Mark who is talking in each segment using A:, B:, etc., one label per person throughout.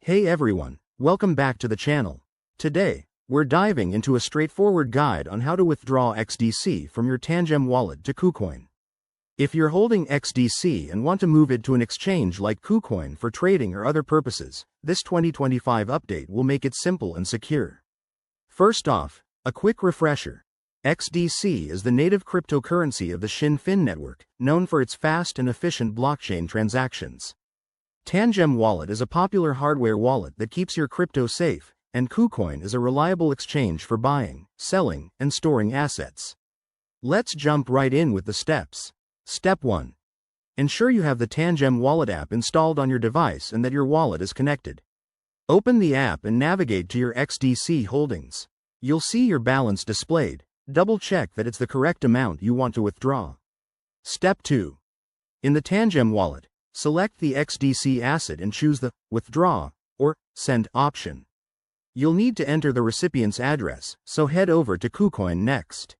A: Hey everyone, welcome back to the channel. Today, we're diving into a straightforward guide on how to withdraw XDC from your Tangem wallet to Kucoin. If you're holding XDC and want to move it to an exchange like Kucoin for trading or other purposes, this 2025 update will make it simple and secure. First off, a quick refresher. XDC is the native cryptocurrency of the Shinfin network, known for its fast and efficient blockchain transactions. Tangem Wallet is a popular hardware wallet that keeps your crypto safe, and Kucoin is a reliable exchange for buying, selling, and storing assets. Let's jump right in with the steps. Step 1. Ensure you have the Tangem Wallet app installed on your device and that your wallet is connected. Open the app and navigate to your XDC holdings. You'll see your balance displayed. Double-check that it's the correct amount you want to withdraw. Step 2. In the Tangem Wallet, select the XDC asset and choose the Withdraw or Send option. You'll need to enter the recipient's address, so head over to Kucoin next.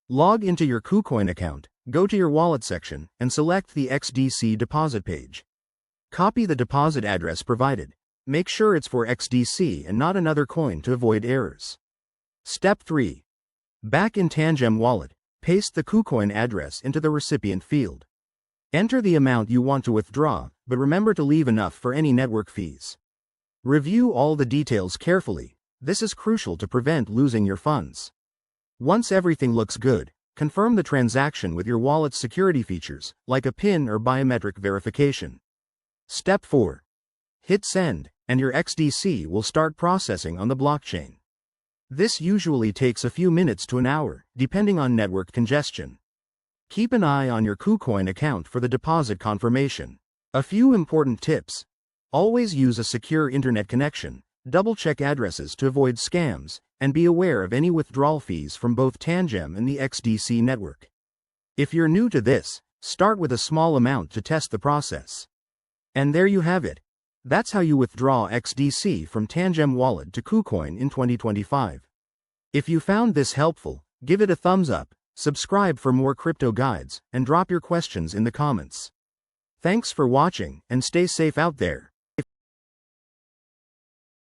A: Log into your Kucoin account, go to your wallet section, and select the XDC deposit page. Copy the deposit address provided. Make sure it's for XDC and not another coin to avoid errors. Step 3. Back in Tangem Wallet, paste the Kucoin address into the recipient field. Enter the amount you want to withdraw, but remember to leave enough for any network fees. Review all the details carefully. This is crucial to prevent losing your funds. Once everything looks good, confirm the transaction with your wallet's security features, like a PIN or biometric verification. Step 4. Hit send, and your XDC will start processing on the blockchain. This usually takes a few minutes to an hour, depending on network congestion. Keep an eye on your Kucoin account for the deposit confirmation. A few important tips. Always use a secure internet connection, double-check addresses to avoid scams, and be aware of any withdrawal fees from both Tangem and the XDC network. If you're new to this, start with a small amount to test the process. And there you have it. That's how you withdraw XDC from Tangem Wallet to Kucoin in 2025. If you found this helpful, give it a thumbs up, subscribe for more crypto guides, and drop your questions in the comments. Thanks for watching, and stay safe out there.